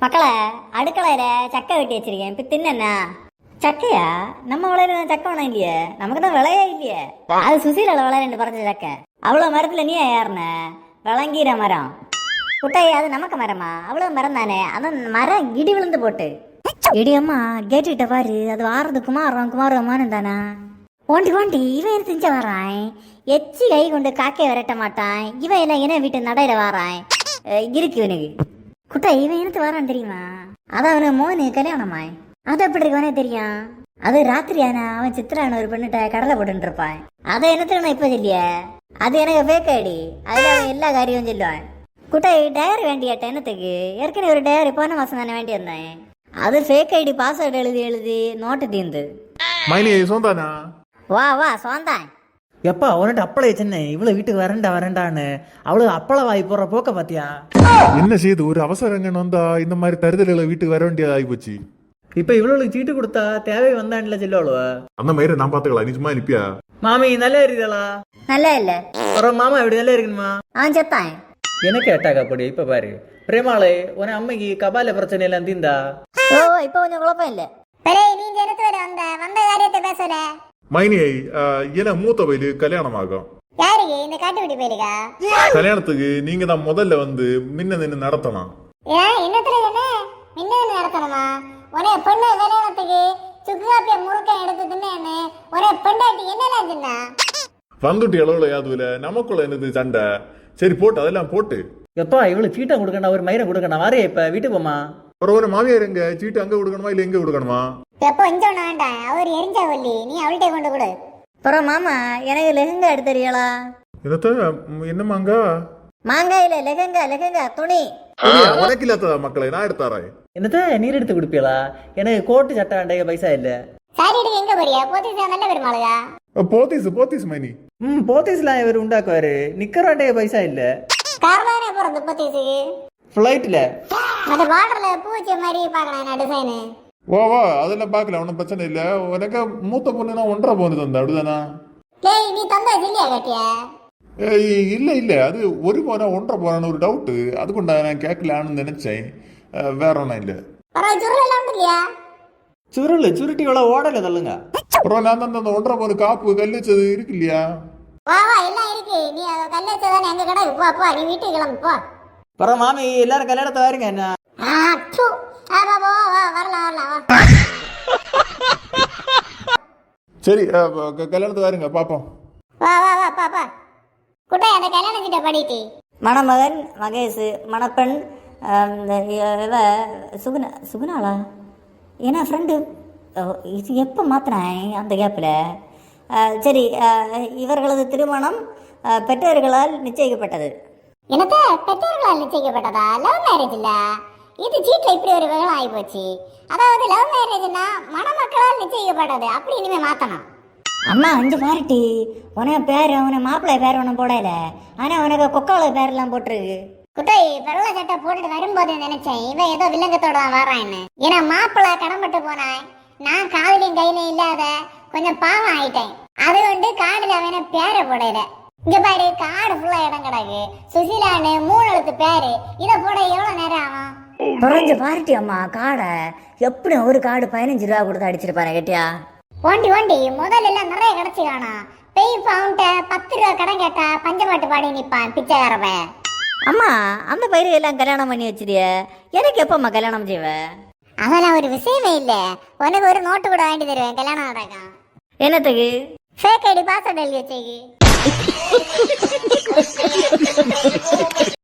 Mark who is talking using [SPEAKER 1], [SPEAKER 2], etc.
[SPEAKER 1] மக்களே, அடுக்கலையில சக்கை வெட்டி வச்சிருக்கேன். இப்ப தின்னா சக்கையா? நம்ம விளையிற சக்கை வேணாம் இல்லையே, நமக்கு தான் விளையா இல்லையே. அது சுசீலால விளையாண்டு பறஞ்ச சக்கை. அவ்வளவு மரத்துல நீ ஏறின விளங்கிற மரம் குட்டையா? அது நமக்கு மரமா? அவ்வளவு மரம் தானே. அதான் மரம் இடி விழுந்து போட்டு இடியம்மா கேட்டுக்கிட்ட பாரு. அது வாரது குமாரமானு தானா? ஓண்டி ஓண்டி இவன் செஞ்ச வரான். எச்சி கை கொண்டு காக்கையை விரட்ட மாட்டான். இவன் எல்லாம் என்ன வீட்டு நடையில வாரான் இருக்கு இவனுக்கு. குட்டை இவன் எனக்கு வரான் தெரியுமா? அதான் அவனு மோனு கல்யாணமாய். அது எப்படி இருக்கவனே தெரியும். அது ராத்திரியான அவன் சித்திரான ஒரு பெண்ணிட்ட கடலை போட்டு இருப்பான். அதை என்னத்துக்கு இப்ப சொல்லிய? அது எனக்கு பேக் ஐடி. அதுல அவன் எல்லா காரியமும் சொல்லுவான். குட்டை டயர் வேண்டியட்ட என்னத்துக்கு? ஏற்கனவே ஒரு டயர் போன மாசம் தானே வேண்டி வந்தேன். அது ஃபேக் ஐடி பாஸ்வேர்டு எழுதி நோட்டு தீர்ந்து. வா வா சோந்தான்.
[SPEAKER 2] எப்பா உன்கிட்ட அப்பளை சென்னை இவ்வளவு வீட்டுக்கு வரண்டான்னு அவ்வளவு அப்பள வாய் போடுற போக்க பாத்தியா?
[SPEAKER 3] என்ன செய்யுது, ஒரு அவசரம் வந்தா இந்த மாதிரி தருதல வீட்டுக்கு வர வேண்டியது ஆகி போச்சு.
[SPEAKER 2] இப்ப இவ்வளவு சீட்டு கொடுத்தா தேவை வந்தான்ல சொல்லுவாளுவ.
[SPEAKER 3] அந்த மாதிரி நான் பாத்துக்கலாம். நிஜமா நிப்பியா?
[SPEAKER 2] மாமி நல்லா இருக்குதா?
[SPEAKER 1] நல்லா இல்ல.
[SPEAKER 2] ஒரு மாமா எப்படி நல்லா இருக்குமா?
[SPEAKER 1] அவன் செத்தான்.
[SPEAKER 2] எனக்கு அட்டாக் அப்படி. இப்ப பாரு பிரேமாளை உன அம்மைக்கு கபால பிரச்சனை எல்லாம் தீந்தா?
[SPEAKER 1] ஓ இப்ப கொஞ்சம் குழப்பம் இல்ல. நீங்க எடுத்து வந்த காரியத்தை பேசல.
[SPEAKER 3] மைனியை என மூத்த வயலு கல்யாணம் ஆகும்.
[SPEAKER 1] யாருக்கு? இந்த காட்டு விட்டு போயிருக்கா?
[SPEAKER 3] கல்யாணத்துக்கு நீங்க தான் முதல்ல வந்து முன்ன நின்று நடத்தலாம்.
[SPEAKER 1] என்னத்துல என்ன நடத்தணுமா? ஒரே பொண்ணு கல்யாணத்துக்கு சுக்குகாப்பிய முறுக்க எடுத்து தின்னு ஒரே பெண்டாட்டி என்னெல்லாம் தின்னா?
[SPEAKER 3] வந்துட்டு எவ்வளவு யாதுல நமக்குள்ள என்னது சண்டை? சரி போட்டு அதெல்லாம் போட்டு.
[SPEAKER 2] எப்பா இவ்வளவு சீட்டை கொடுக்கணும், ஒரு மயிரை கொடுக்கணும். வாரே இப்ப வீட்டுக்கு போமா?
[SPEAKER 3] ஒரு மாமியார் எங்க சீட்டு அங்க கொடுக்கணுமா இல்ல எங்க கொடுக்கணுமா?
[SPEAKER 1] எப்போ இங்க ஒண்ணு வேண்டாம். அவர் எரிஞ்சா வள்ளி, நீ அவள்கிட்ட கொண்டு கொடு. அப்புறம் மாமா எனக்கு லெஹங்கா எடுத்து தெரியலா?
[SPEAKER 3] என்னத்த என்ன மாங்கா?
[SPEAKER 1] மாங்காய் இல்ல லெஹங்கா துணி.
[SPEAKER 3] உனக்கு இல்லாத மக்களை நான் எடுத்தாரேன்.
[SPEAKER 2] என்னத்த நீர் எடுத்து குடுப்பீங்களா? எனக்கு கோட்டு சட்டை வேண்டிய பைசா இல்ல.
[SPEAKER 1] சாரி எடுக்க எங்க போறியா? போத்தீஸ் நல்ல பெருமாளுயா.
[SPEAKER 3] போத்தீஸ் மைனி.
[SPEAKER 2] போத்தீஸ்லாம் இவர் உண்டாக்குவாரு. நிக்கர் வேண்டிய பைசா இல்ல.
[SPEAKER 1] கார்லானே போறது போத்தீஸுக்கு.
[SPEAKER 2] ஃப்ளைட்ல
[SPEAKER 1] அந்த பார்டர்ல பூ வச்ச மாதிரி பார்க்கணும் நான் டிசைன்.
[SPEAKER 3] வா அதெல்லாம் பாக்கல, ஒன்னும் பிரச்சனை இல்ல. உனக்கு மூத்த பொண்ணுனா 1.5 பவுன் தந்தா அப்படிதானா?
[SPEAKER 1] டேய் நீ தந்தா ஜில்லியா கட்டியா?
[SPEAKER 3] இல்ல அது 1 பவுனா 1.5 பவுனான ஒரு டவுட். அதுக்குண்டா நான் கேட்கலான்னு நினைச்சேன். வேற ஒன்றும் இல்ல.
[SPEAKER 2] சுருட்டியோட ஓடல தள்ளுங்க.
[SPEAKER 3] அப்புறம் நான் தான் அந்த 1.5 பவுன் காப்பு கல் வச்சது இருக்கு இல்லையா?
[SPEAKER 1] வா எல்லாம் இருக்கு. நீ அத கல் வச்சதானே எங்க கடை. போ நீ வீட்டுக்கு கிளம்பு போ.
[SPEAKER 2] அப்புறம் மாமி எல்லாரும் கல்யாணத்தை வாருங்க. என்ன
[SPEAKER 3] சரி கல்யாணத்தை வாருங்க பாப்போம்.
[SPEAKER 1] வா குட்டை அந்த கல்யாண சீட்டை படிட்டு. மணமகன் மகேஷ், மணப்பெண் சுகுணாளா ஏன்னா ஃப்ரெண்டு. இது எப்போ மாத்தினேன் அந்த கேப்பில். சரி இவர்களது திருமணம் பெற்றோர்களால் நிச்சயிக்கப்பட்டது. எனக்கு பெற்றோர்களால் நிச்சயிக்கப்பட்டதா? லவ் மேரேஜ் இல்ல இது. சீட்ல இப்படி ஒரு விவரம் ஆகி போச்சு. அதாவது லவ் மேரேஜ்னா மணமக்களால் நிச்சயிக்கப்பட்டது. அப்படி இனிமே மாத்தணும். அம்மா அஞ்சு பாருட்டி. உன பேர் உன மாப்பிள்ளை பேர் ஒன்றும் போடல. ஆனா உனக்கு கொக்கால பேரெல்லாம் போட்டிருக்கு. குட்டை வெள்ள சட்டை போட்டுட்டு வரும்போது நினைச்சேன் இவன் ஏதோ வில்லங்கத்தோட தான் வரான்னு. ஏன்னா மாப்பிள்ளை கடன்பட்டு போனான். நான் காதலியும் கையிலும் இல்லாத கொஞ்சம் பாவம் ஆயிட்டேன். அது கொண்டு காடுல அவன பேரை போடல. இங்க பாரு காடு ஃபுல்லா இடம் கிடக்கு. சுசிலான்னு 3 எழுத்து பேரு. இத போட எவ்வளவு நேரம் ஆகும்? குறைஞ்ச பாருட்டி அம்மா. காடை எப்படி ஒரு காடு 15 ரூபா கொடுத்து அடிச்சிருப்பாரு கேட்டியா? ஓண்டி முதல்ல எல்லாம் நிறைய கிடைச்சி காணும். பெய் பவுண்ட 10 ரூபா கடன் கேட்டா பஞ்சமாட்டு பாடி நிப்பான் பிச்சைக்காரவன். அம்மா அந்த பயிரை எல்லாம் கல்யாணம் பண்ணி வச்சிருய. எனக்கு எப்பம்மா கல்யாணம் செய்வ? அதெல்லாம் ஒரு விஷயமே இல்ல. உனக்கு ஒரு நோட்டு கூட வாங்கி தருவேன் கல்யாணம் நடக்கும். என்னத்துக்கு? ஃபேக் ஐடி பாஸ்வேர்ட் எழுதி வச்சேக்கு.